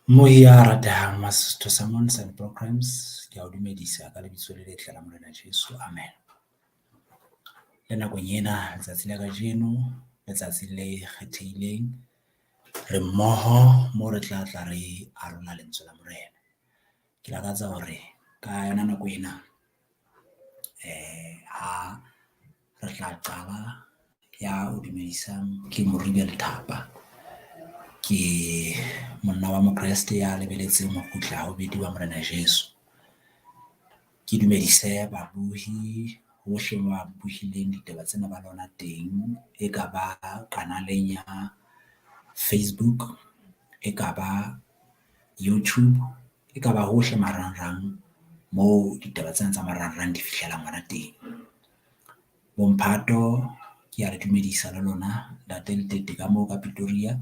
Moya ratang Masito Sermons and Programs, ke a o dumedisa ka lebitso le letle la Morena Jesu, amen. Le nakong ena letsatsi la kajeno, letsatsi le kgethehileng, re mmoho moo re tla re arola lentswe la Morena. Ke lakatsa hore ka yona nako ena ha re tla qala ya o dumedisang ke Moribe Lethapa. Ke monna wa Mokreste ya lebeletseng mokgutlo ha bobedi wa Morena Jesu. Ke dumedise babuhi hohle ba buhileng ditaba tsena ba lona teng, e ka ba kanaleng ya Facebook, e ka ba YouTube, e ka ba hohle marangrang moo ditaba tsena tsa marangrang di fihlelang hona teng. Bomphato ke a le dumedisa le lona Ntate Letete ka moo ka Pretoria,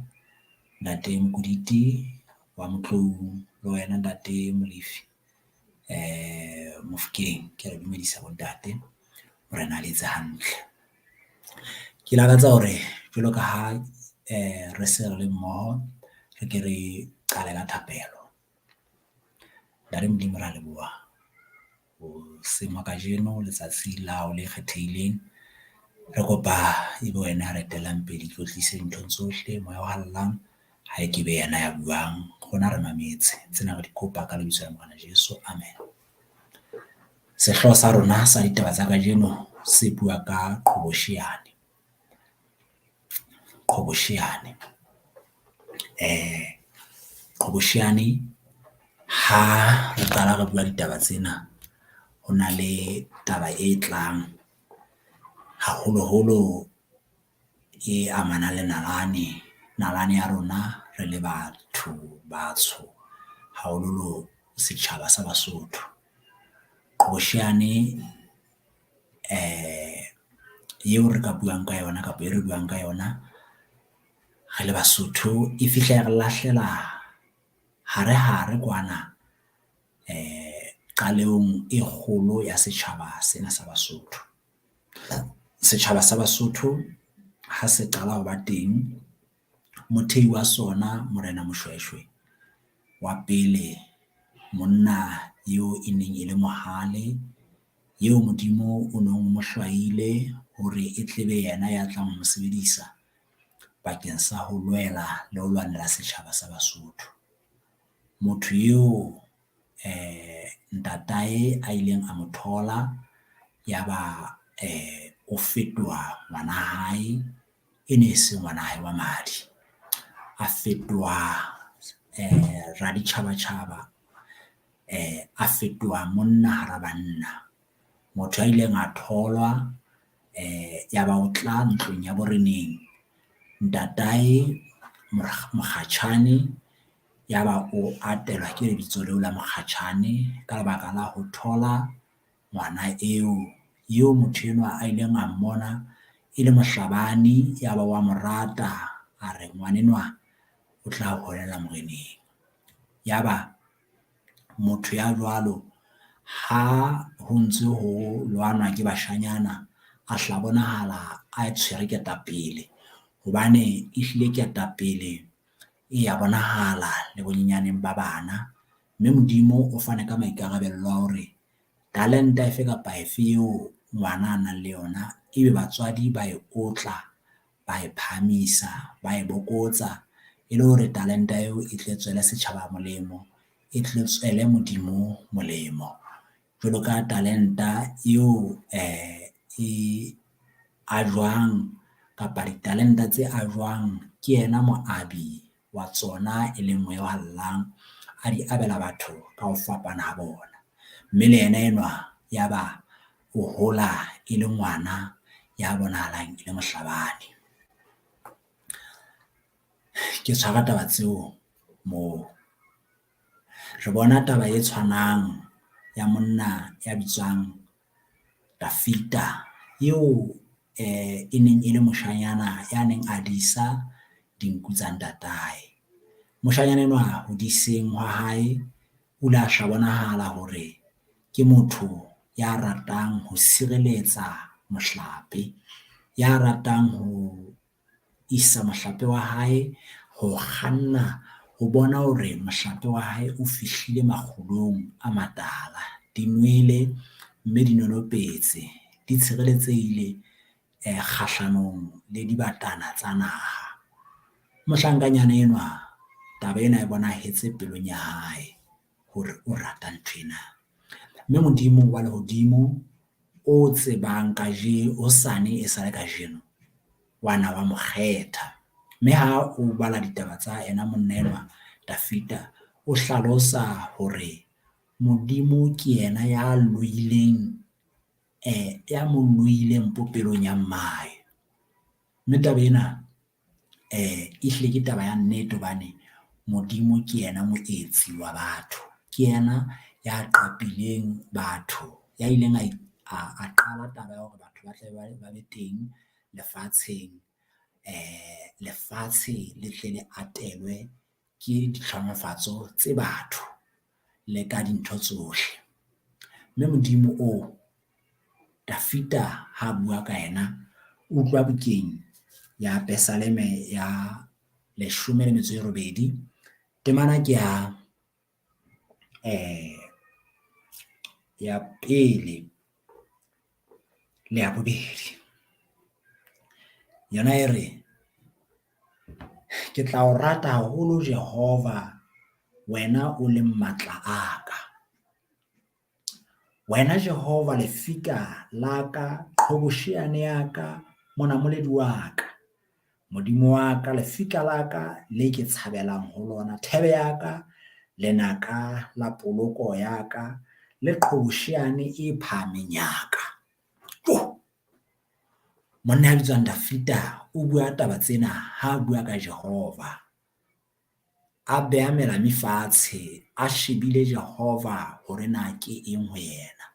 Ntate Mokuditi wa Motlou le wena Ntate Molefi Mofokeng, ke a le dumedisa bontate, hore na le etse hantle. Ke lakatsa hore jwalo ka ha re se re le mmoho re ke re qale ka thapelo. Ntate Modimo ra leboha hoseng wa kajeno, letsatsi la hao le kgethehileng. Re kopa ebe wena re etellang pele, ke o tlise dinthong tsohle, moya o hallang ha ke be yena ya buang, rona re mametse. Tsena re di kopa ka lebitso la Morena Jesu, amen. Sehloho sa rona sa ditaba tsa kajeno se bua ka Qhobosheane. Qhobosheane. Qhobosheane ha re qala re bua ditaba tsena, ho na le taba e tlang haholoholo e amana le nalane ya rona re le batho batsho, haholoholo setjhaba sa Basotho. Qhobosheane eo re ka buang ka yona kapa e re buang ka yona re le Basotho, e fihla re lahlela hare kwana qalehong e kgolo ya setjhaba sena sa Basotho. Setjhaba sa Basotho ha se qala ho ba teng, mothehi wa sona Morena Moshweshwe wa pele, monna eo e neng e le mohale, eo Modimo o neng mo hlwaile hore e tlebe yena ya tlang mo sebedisa bakeng sa ho lwela le ho lwanela setjhaba sa Basotho. Motho eo ntatae a ileng a mo thola, yaba o fetoha ngwana hae, e ne se ngwana hae wa madi, a fetoha raditjhabatjhaba, a fetoha monna hara banna. Motho a ileng a tholwa yaba o tla ntlong ya boreneng, ntatae Mokgatjhane, yaba o atelwa ke lebitso leo la Mokgatjhane ka lebaka la ho thola ngwana eo motho enwa a ileng a mmona e le mohlabani, yaba wa mo rata, a re ngwanenwa o tla holela moreneng. Yaba motho ya jwalo ha ho ntse ho lwanwa ke bashanyana, a hla bonahala a tshwere ketapele, hobane ehlile ketapele e ya bonahala le bonyaneng ba bana. Mme Modimo o fane ka maikarabello a hore talenta efe kapa efe eo ngwana a nang le yona, ebe batswadi ba e otla, ba e phahamisa, ba e bokotsa, e le hore talenta eo e tle tswele setjhaba molemo, e tle tswele Modimo molemo. Jwalo ka talenta eo e ajwang kapa ditalenta tse ajwang ke yena moabi wa tsona, e leng moya o hallang, a di abela batho ka ho fapana ha bona. Mme le yena enwa yaba o hola e le ngwana ya bonahalang e le mohlabane. Ke tshwara taba tseo moo. Re bona taba e tshwanang ya monna ya bitswang Dafita, eo e neng e le moshanyana ya neng a disa dinku tsa ntatae. Moshanyana enwa ho diseng wa hae o ile a hla bonahala hore ke motho ya ratang ho sireletsa mohlape, ya ratang ho isa mohlape wa hae, ho kganna ho bona hore mohlape wa hae o fihlile makgulong a matala, di nwele mme di nolopetse, di tshireletsehile kgahlanong le dibatana tsa naha. Mohlankanyana enwa taba ena e bonahetse pelong ya hae hore o rata nthwena, mme Modimo wa lehodimo o tsebang hosane e sale kajeno wana wa mo kgetha. Mme ha o bala ditaba tsa ena monna enwa Dafita, o hlalosa hore Modimo ke yena ya loileng ya mo loileng popelong ya mmae. Mme taba ena ehlile ke taba ya nnete hobane Modimo ke yena moetsi wa batho, ke yena ya qapileng batho, ya ileng a qala taba ya hore batho ba tle ba be teng lefatsheng, lefatshe le tle le atelwe ke ditlhonofatso tse batho le ka dintho tsohle. Mme Modimo oo Dafita ha bua ka yena, o utlwa bukeng ya Pesaleme ya 18, temana ke ya 1 le ya 2. Yona e re, ke tla o rata haholo Jehova, wena o le matla a ka. Wena Jehova lefika la ka, Qhobosheane ya ka, monamoledi wa ka. Modimo wa ka, lefika la ka le ke tshabelang ho lona, thebe ya ka, lenaka la poloko ya ka, le Qhobosheane e phahameng ya ka. Monna ya bitswang Dafita o bua taba tsena ha bua ka Jehova, a beha melami fatshe, a shebile Jehova hore na ke eng ho yena.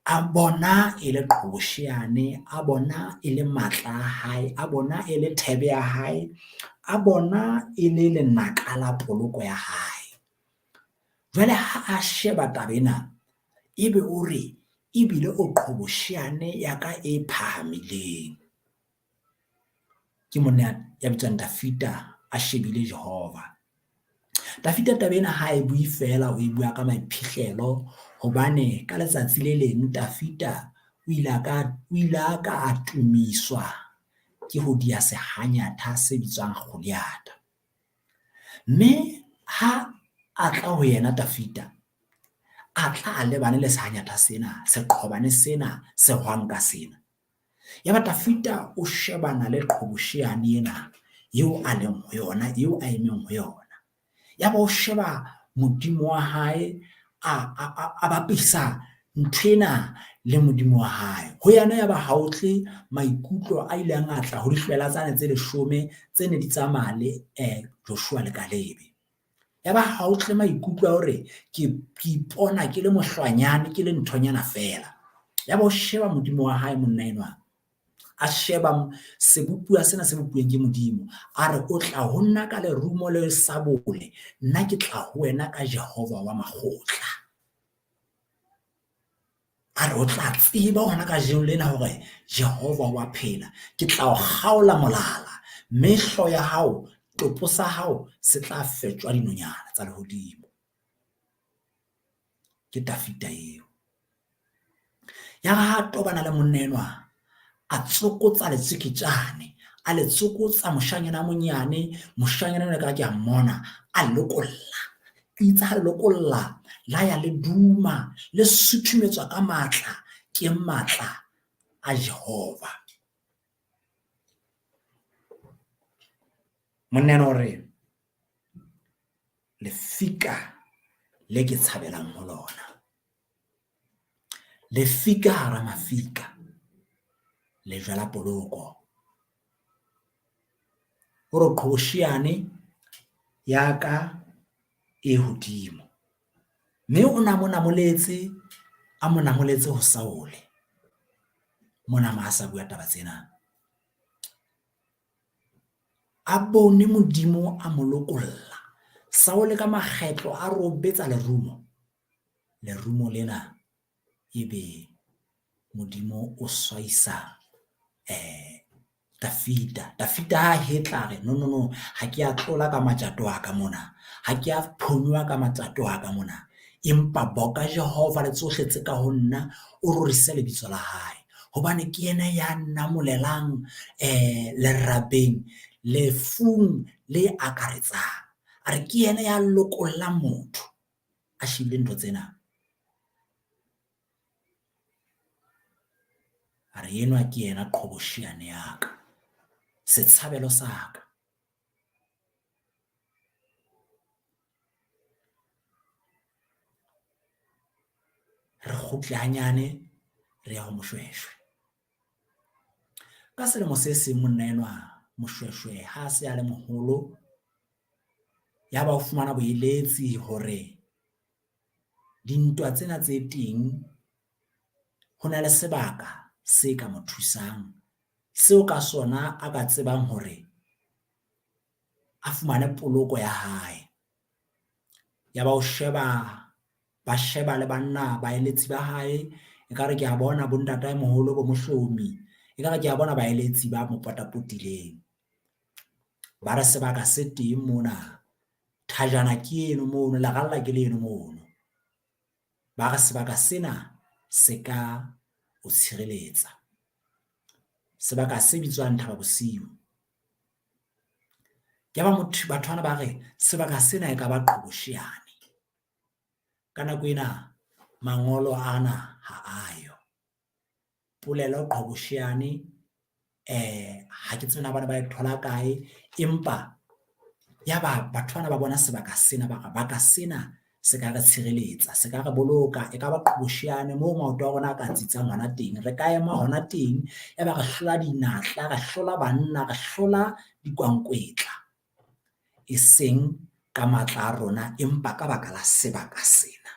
A bona e le Qhobosheane, a bona e le matla a hae, a bona e le thebe ya hae, a bona e le lenaka la poloko ya hae. Jwale ha a sheba taba ena, ebe o re ebile o Qhobosheane ya ka e phahamileng. Ke monna ya bitswang Dafita a shebile Jehova. Dafita taba ena ha e bue fela, o e bua ka maiphihlelo, hobane ka letsatsi le leng Dafita o ile a ka a tumiswa ke ho dia sehanyatha se bitswang Goliata. Mme ha a tla ho yena Dafita, a tla a lebane le sehanyatha sena, seqhobane sena, sehwanka sena. Yaba Dafita o shebana le Qhobosheane ena eo a leng ho yona, eo a emeng ho yona. Yaba o sheba Modimo wa hae, a bapisa nthwena le Modimo wa hae. Ho yena yaba ha o tle maikutlo a ileng a tla ho dihlwela tsane tse 10 tse ne di tsamaya le Joshua le Kalebe. Yaba ha o tle maikutlo a hore ke ipona ke le mohlwanyane, ke le nthonyana fela. Yaba o sheba Modimo wa hae monna enwa, a sheba sebopua sena se bopuweng ke Modimo, a re o tla ho nna ka lerumo le sabole, nna ke tla ho wena ka Jehova wa makgotla. A re o tla tseba hona ka jeno lena hore Jehova wa phela, ke tla o kgaola molala, mme hlo ya hao, topo sa hao se tla fetjwa dinonyana tsa lehodimo. Ke Dafita eo. Ya ha tobana le monna enwa, a tsokotsa letsikitjane, a le tsokotsa moshanyana monyane, moshanyana ne ka ke a mmona, a lokolla. Itse ha lokolla, la ya le duma, le suthumetswa ka matla, ke matla a Jehova. Monna hore lefika le ke tshabelang ho lona, lefika hara mafika, le jala poloko. Hore Qhobosheane ya ka e hodimo, mme o namoletse ho Saole. Mona ma sa bua taba tsena, a bone Modimo a molokolla. Saole ka makgetlo a robetsa lerumo lena, ebe Modimo o swaisa Dafita ha hetlare no ha ke a tlola ka matjato a ka mona, ha ke a phonywa ka matjato a ka mona, empa boka Jehova le tsohle tse ka ho nna o rorise lebitso la hae, hobane ke yena ya namolelang lerabeng lefung le akaretsang, a re ke yena ya lokollang motho a shebile ntho tsena. A re enwa ke yena Qhobosheane ya ka, setshabelo sa ka. Re kgutle hanyane re ya ho Moshweshwe. Ka selemo se seng monna enwa Moshweshwe ha se a le moholo, ya ba o fumana boeletsi hore dintwa tsena tse teng ho na le sebaka se ka mo thusang, seo ka sona a ka tsebang hore a fumane poloko ya hae. Ya ba o ba sheba le banna baeletsi ba hae, ekare ke a bona bo ntataemoholo bo mohlomi, ekare ke a bona baeletsi ba mo potapotileng. Ba re sebaka se teng mona, thajana ke eno mono, leralla ke le eno mono. Ba re sebaka sena se ka o tshireletsa, sebaka se bitswang Thaba Bosiu. Ya ba batho bana ba re sebaka sena e ka ba Qhobosheane. Ka nako ena mangolo ana ha ayo, polelo Qhobosheane ha ke tsena bana ba e thola kae, empa ya ba batho bana ba bona sebaka sena ba ka sena se ka re tshireletsa, se ka re boloka, e ka ba Qhobosheane moo maoto a rona a ka tsitsang hona teng, re ka ema hona teng, ya ba re hlola dinatla, re hlola banna, re hlola dikwankwetla, e seng ka matla a rona, empa ka baka la sebaka sena.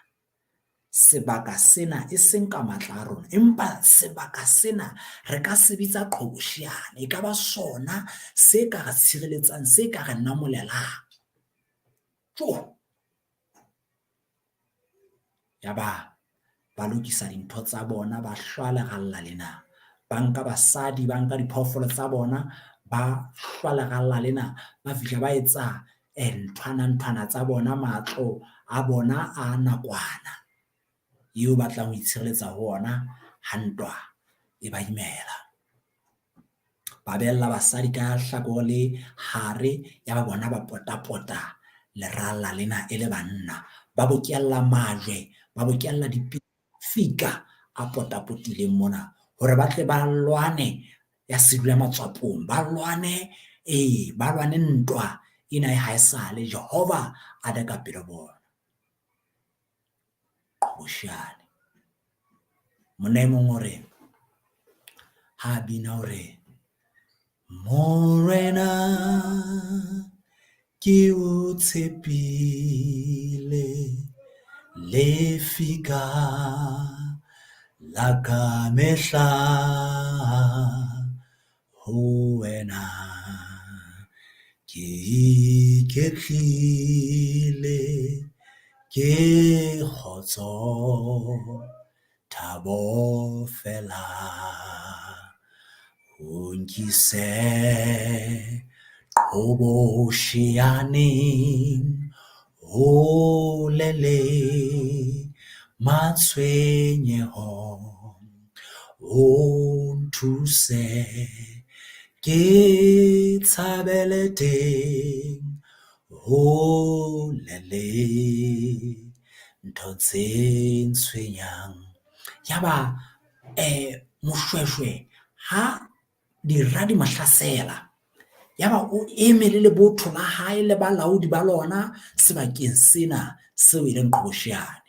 Sebaka sena e seng ka matla a rona, empa sebaka sena re ka se bitsa Qhobosheane, e ka ba sona se ka re tshireletsang, se ka re namolelang. Ya ba lokisa dintho tsa bona, ba hlwa leralla lena, ba nka basadi, ba nka diphoofolo tsa bona, ba hlwa leralla lena, ba fihla ba etsa nthwana tsa bona, matlo a bona a nakwana eo batlang ho itshireletsa ho ona ha ntwa e ba imela. Ba bella basadi ka hlakore le hare, ya ba bona ba potapota leralla lena e le banna, ba bokella majwe, ba bokella difika a potapotileng mona, hore ba tle ba lwane ya sedula matswapong, ba lwane ntwa ena e haesale Jehova a le ka pele bona. Qhobosheane monna e mong hore ha bina hore Morena ke o tshepile, lefika la ka mehla ho wena, ke iketlile ke kgotso thabo fela, o nkise Qhobosheaneng hole le matshwenyeho, o nthuse ke tshabele teng hole le ntho tse ntshwenyang. Ya ba Moshweshwe ha dira di mahlasela, ya ba o eme le lebotho la hae le balaodi ba lona sebakeng sena seo e leng Qhobosheane.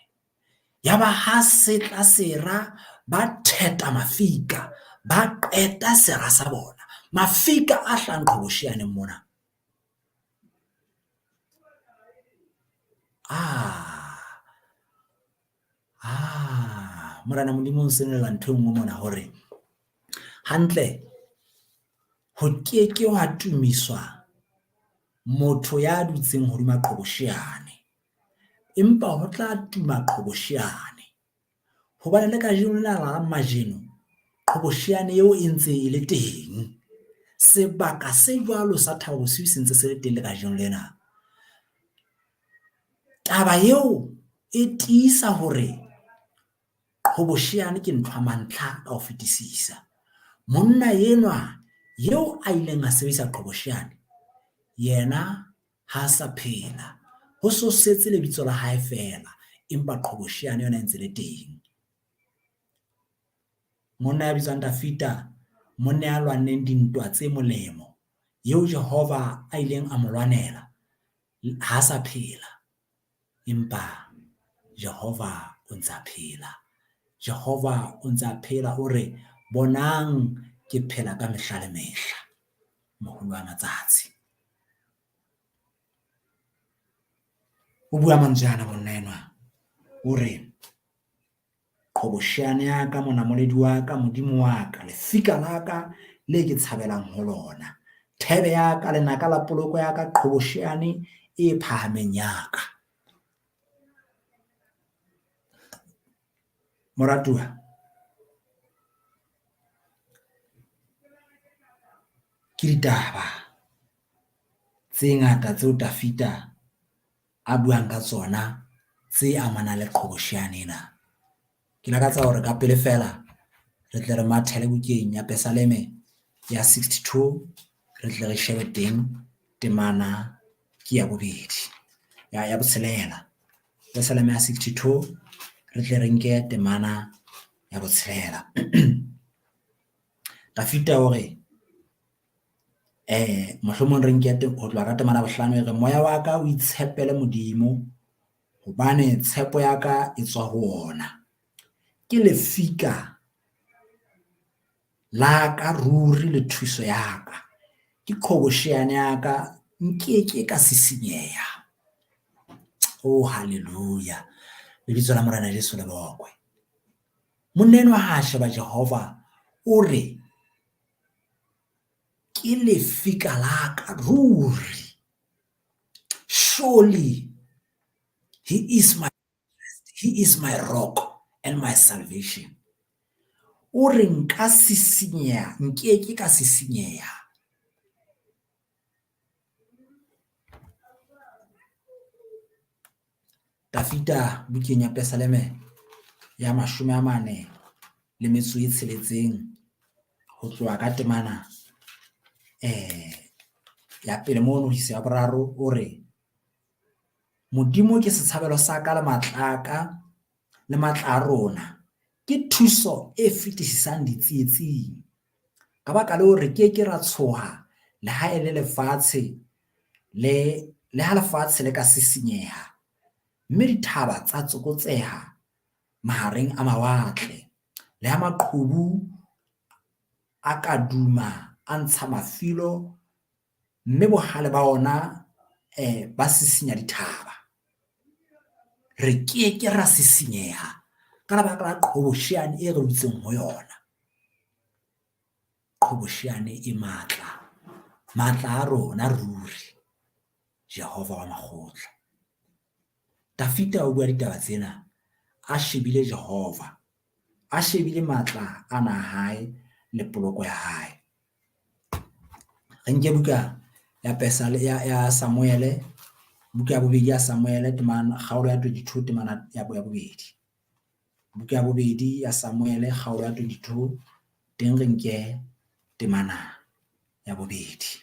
Ya ba ha se tla sera, ba theta mafika, ba qeta sera sa bona, mafika a hlang Qhobosheaneng mona. Morana Modimo o senela ntho engwe mona hore hantle ho ke wa tumiswa motho ya dutseng hodima Qhobosheane, empa ho tla tuma Qhobosheane, hobane le ka jeno la majeno Qhobosheane eo e ntse e le teng, sebaka se jwalo sa Thabo Bosiu se ntse se le teng le kajeno lena. Taba eo e tiisa hore Qhobosheane ke ntho ya mantlha ka ho fetisisa. Monna enwa eo a ileng a sebedisa Qhobosheane, yena ha sa phela, ho so setse lebitso la hae fela, empa Qhobosheane yona e ntse le teng. Monna ya bitswang Tafita, monna ya lwaneng dintwa tse molemo, eo Jehova a ileng a mo lwanela, ha sa phela, empa Jehova o ntse a phela. Jehova o ntse a phela, o re bonang ke phela ka mehla le mehla, moholo wa matsatsi. O bua mantswe ana monna enwa, o re Qhobosheane ya ka, monamoledi wa ka, modimo wa ka, lefika la ka le ke tshabelang ho lona, thebe ya ka, lenaka la poloko ya ka, Qhobosheane e phahameng ya ka. Moratuwa, ke ditaba tse ngata tseo Tafita a buang ka tsona tse amanang le Qhobosheane ena. Ke lakatsa hore ka pele fela re tle re mathele bukeng ya Pesaleme ya 62, re tle re shebe teng temana ke ya bobedi, ya botshelela. Pesaleme ya 62, re tle re nke temana ya botshelela. Tafita hore mohlomong re nke ho tloha ka temana bohlano, re moya wa ka o itshepele Modimo, hobane tshepo ya ka e tswa ho ona. Ke lefika la ka ruri le thuso ya ka, ke Qhobosheane ya ka, nkeke ka sisinyeha. Oh haleluya, lebitso la Morena Jesu le bokwe. Monna enwa ha sheba Jehova, o re ke lefika la ka ruri. Surely he is my rock and my salvation. O re nka sisinyeha, nkeke ka sisinyeha. Tafita bukeng ya Pesaleme ya 46 ho tloha ka temana ya pele mono ho isa ya boraro, o re Modimo ke setshabelo sa ka le matlaka le matla a rona, ke thuso e fetisisang ditsietsing. Ka baka leo re ke ra tshoha le ha e le lefatshe le ha lefatshe le ka sisinyeha, mme dithaba tsa tsokotseha mahareng a mawatle, le ha maqhubu a ka duma a ntsha mafilo, mme bohale ba ona ba sisinya dithaba. Re ke ra sisinyeha ka lebaka la Qhobosheane e re utseng ho yona. Qhobosheane e matla a rona ruri, Jehova wa makgotla. Tafita o bua ditaba tsena a shebile Jehova, a shebile matla ana hae le poloko ya hae. Re nke buka ya Samuele, buka ya bobedi ya Samuele, kgaolo ya 22, temana ya bobedi. Buka ya bobedi ya Samuele, kgaolo ya 22, teng re nke temana ya bobedi.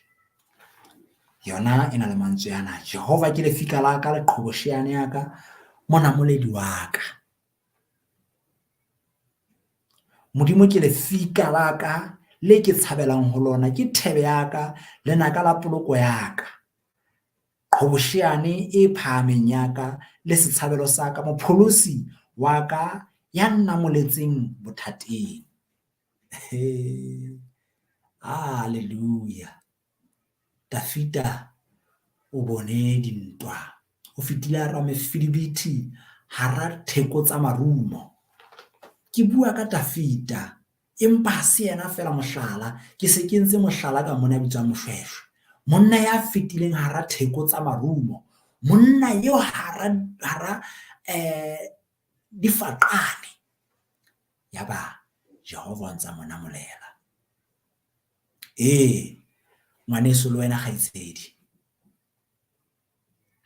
Yona e na le mantswe ana: Jehova ke lefika la ka le Qhobosheane ya ka, monamoledi wa ka. Modimo ke lefika la ka le ke tshabelang ho lona, ke thebe ya ka, lenaka la poloko ya ka. Qhobosheane e phahameng ya ka le setshabelo sa ka, mopholosi wa ka ya nnamoletseng bothateng. Haleluya. Tafita o bone dintwa, o fetile a ramefilibithi hara theko tsa marumo. Ke bua ka Tafita, empa ha se yena fela mohlala, ke se ke ntse mohlala ka mona bitswang Moshweshwe, monna ya fetileng hara theko tsa marumo, monna eo hara difaqane. Yaba Jehova o ntsa mona molela. ngwaneso le wena kgaitsedi.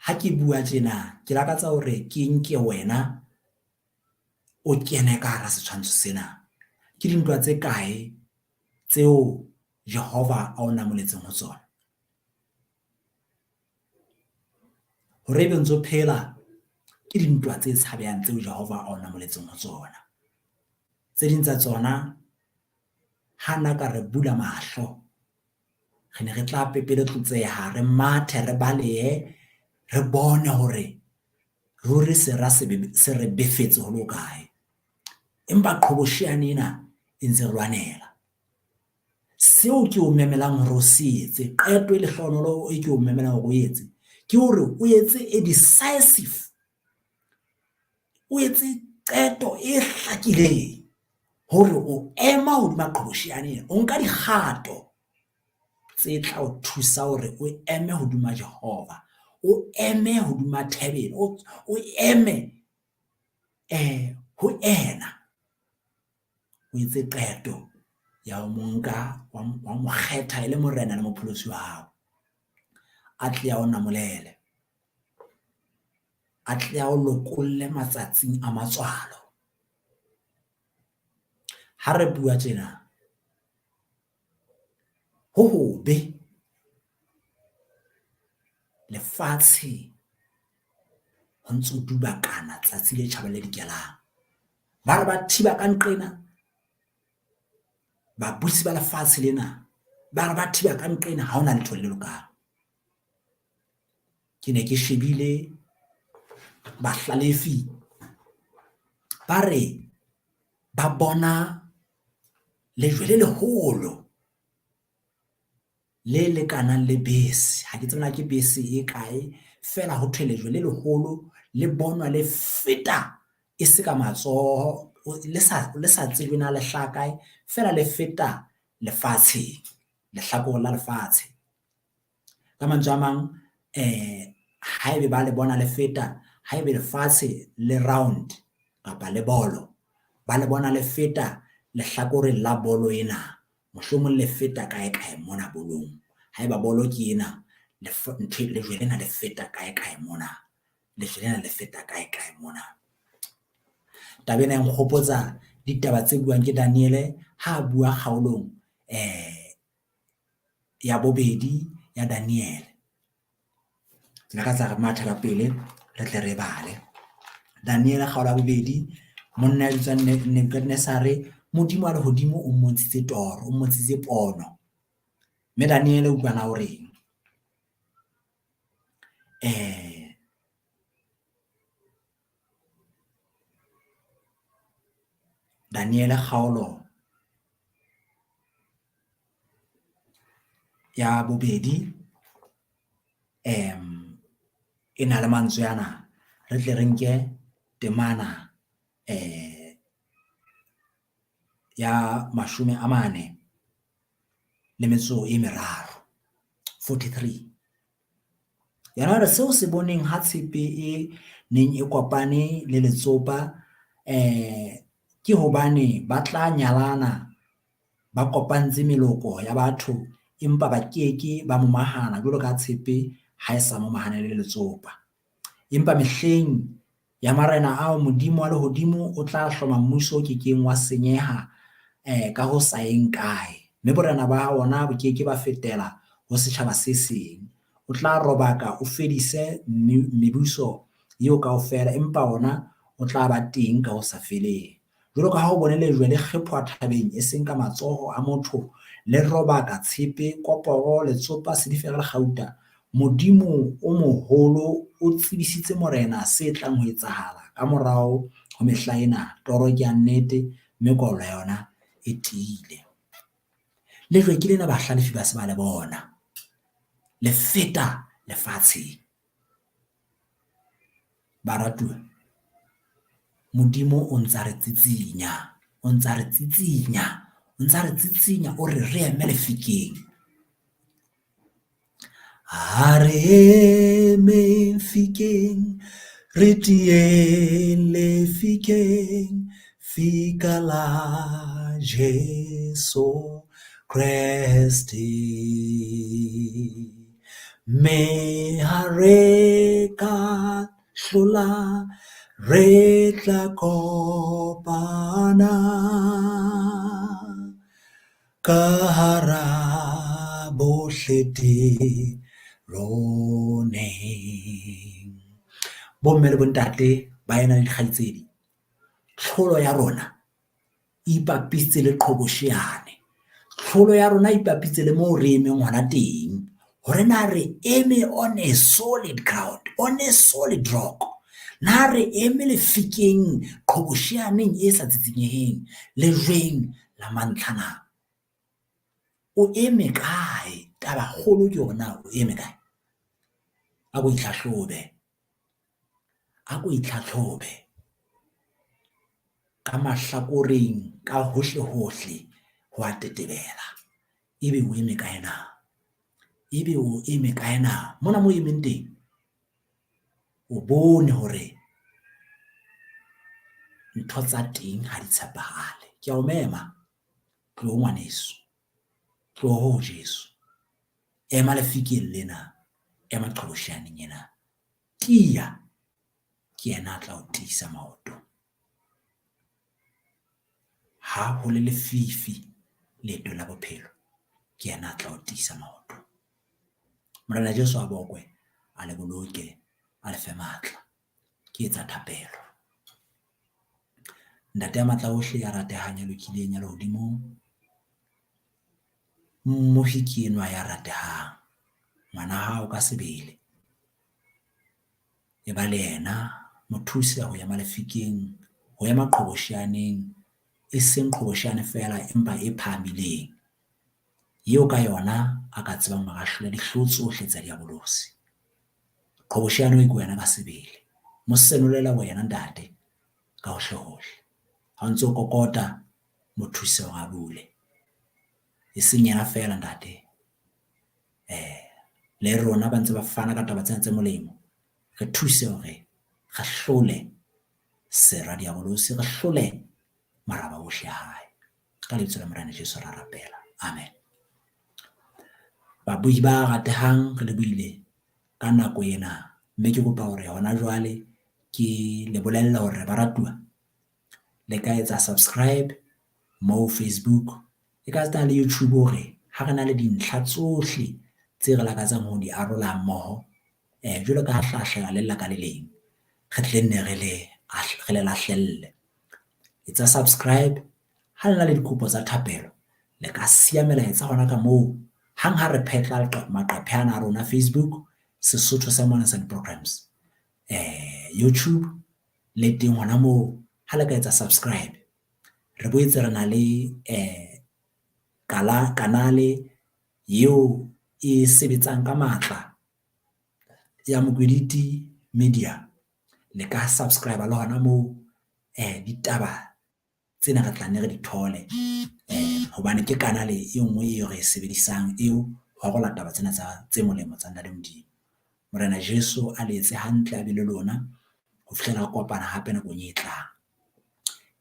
Ha ke bua tjena ke lakatsa hore ke nke wena o kene ka hara setshwantsho sena. Ke dintwa tse kae tseo Jehova a o namoletseng ho tsona? Hore ebe ntso phela ke dintwa tse tshabehang tseo Jehova a o namoletseng ho tsona. Tse ding tsa tsona ha nna ka re bula mahlo, re ne re tla pepelotlotseha, re mathe, re balehe, re bone hore ruri se re befetse ho lo kae. Empa Qhobosheane ena e ntse re lwanela. Seo ke o memelang hore o se etse, qeto e lehlohonolo e ke o memelang hore o etse, ke hore o etse a decisive, o etse qeto e hlakileng hore o ema hodima Qhobosheane, o nka dikgato tse tla o thusa hore o eme hodima Jehova, o eme hodima thebelo, o eme ho ena. O etse qeto ya ho monka wa mo kgetha ele morena le mopholosi wa hao. A tle a o namolele, a tle a o lokolle matsatsing a matswalo. Ha re bua tjena ho hobe lefatshe ho ntso dubakana tsatsi le tjhabang le dikelang. Ba re ba thiba ka nqena, babusi ba lefatshe lena ba re ba thiba ka nqena, ha hona letho le lokang. Ke ne ke shebile bahlalefi ba re ba bona lejwe le leholo le lekanang le bese. Ha ke tsebana ke bese e kae, fela ho thwe lejwe le leholo le bonwa le feta e se ka matsoho, le sa tsebe na le hlakae, fela le feta lefatshe, lehlakore la lefatshe. Ka mantswe a mang haebe ba le bona le feta, haebe lefatshe le round kapa le bolo, ba le bona le feta lehlakoreng la bolo ena, mohlomong le feta kae mona bolong. Haeba bolo ke ena, lejwe lena le feta kae mona, lejwe lena le feta kae mona. Taba ena e nkgopotsa ditaba tse buang ke Daniel ha bua kgaolong ya bobedi ya Daniel. Ke lakatsa re matha ka pele re tle re bale. Daniel kgaolo ya bobedi, monna ya bitswang Nebukadnesare, Modimo a lehodimo o mmontshitse toro, o mmontshitse pono. Mme Daniel o utlwana o reng? Daniel kgaolo ya bobedi e na le mantswe ana, re tle re nke temana ya 43, 43. Yana re seo se boneng ha tshepe e neng e kopane le letsopa ke hobane ba tla nyalana ba kopantse meloko ya batho, empa ba keke ba momahana jwalo ka tshepe ha e sa momahane le letsopa. Empa mehleng ya marena ao Modimo wa lehodimo o tla hloma mmuso o kekeng wa senyeha ka ho sa eng kae, mme borena ba ona bo keke ba fetela ho setjhaba se seng. O tla robaka o fedise mebuso eo kaofela, empa ona o tla ba teng ka ho sa feleng. Jwalo ka ha o bone lejwe le kgephwa thabeng e seng ka matsoho a motho, le robaka tshepe, koporo, letsopa, sedifere le kgauta, Modimo o moholo o tsebisitse morena se tlang ho etsahala ka morao ho mehla ena. Toro ke ya nnete, mme kolo ya yona e tiile. Lejwe ke lena bahlalefi ba se ba le bona, le feta lefatsheng. Baratuwa, Modimo o ntsa re tsitsinya, o ntsa re tsitsinya, o re re eme lefikeng. Ha re eme fikeng, re tieng lefikeng, fika la Jesu Kresti me hareka hlola re tla kopana ka hara bohlete roneng. Bomme le bontate ba ena le dikgaitsedi, tlholo ya rona ipapisitse le Qhobosheane. Tlholo ya rona ipapisitse le moo re emeng hona teng, hore na re eme on a solid ground, on a solid rock. Na re eme lefikeng Qhobosheaneng e sa tsitsinyeheng, lejweng la mantlhana. O eme kae? Taba kgolo ke hore na o eme kae? A ko itlhahlobe, a ko itlhahlobe ka mahlakoreng, ka hohle hohle ho a tetebela. Ebe o eme kae na? Ebe o eme kae na? Mona mo emeng teng o bone hore ntho tsa teng ha di tshepahale. Ke a o mema tlo ngwaneso, tlo ho Jesu, ema lefikeng lena, ema Qhobosheaneng ena. Tia ke yena a tla o tiisa maoto. Ha ho le lefifi leeto la bophelo, ke yena a tla o tiisa maoto. Morena Jesu a bokwe, a le boloke, a le fe matla. Ke etsa thapelo. Ntate ya matla ohle ya ratehang, ya lokileng, ya lehodimong, mmohi ke enwa ya ratehang, ngwana hao ka sebele. E ba le yena mothusi ho ya malefikeng, ho ema Qhobosheaneng, e seng Qhobosheane fela empa e phahamileng, eo ka yona a ka tsebang magahlola dihloho tsohle tsa diabolosi. Qhobosheane o ke wena ka sebele, mo senolela wena ntate ka hohle hohle. Ha o ntse o kokota, mothusi wa bule, e seng yena fela ntate, le rona ba ntse ba fana ka taba tsena tse molemo. Re thuse hore re hlole sera diabolosi, re hlole maraba ohle a hae. Ka lebitso la Morena Jesu ra rapela. Amen. Babui ba ratehang, re le buile ka nako ena, mme ke kopa hore hona jwale ke le bolella hore baratuwa le ka etsa subscribe mo Facebook, e ka tsena le YouTube, hore ha re na le dintlha tsohle tse re lakatsang ho di arola mmoho, jwalo ka ha hlahla le ka le leng, re tle nne re le lahlelle. Etsa subscribe. Ha le na le dikopo tsa thapelo, le ka siya melaetsa hona ka moo hang ha re phetla maqephe ana a rona Facebook, Sesotho Sermons and Programs, YouTube le teng hona moo. Ha le ka etsa subscribe, re boetse re na le kanale eo e sebetsang ka matla ya Mokediti Media. Le ka subscribe le hona moo, ditaba tsena re tla nne re di thole, hobane ke kanale e nngwe eo re e sebedisang eo ho arola taba tsena tse molemo tsa Ntate Modimo. Morena Jesu a le etse hantle, a be le lona ho fihlela re kopana hape nakong e tlang.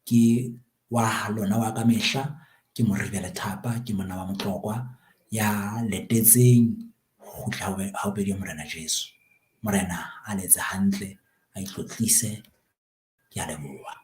Ke wa lona wa ka mehla, ke Moribe Lethapa, ke monna wa Motlokwa ya letetseng ho tla ha bobedi Morena Jesu. Morena a le etse hantle, a itlotlisise. Ke a leboha.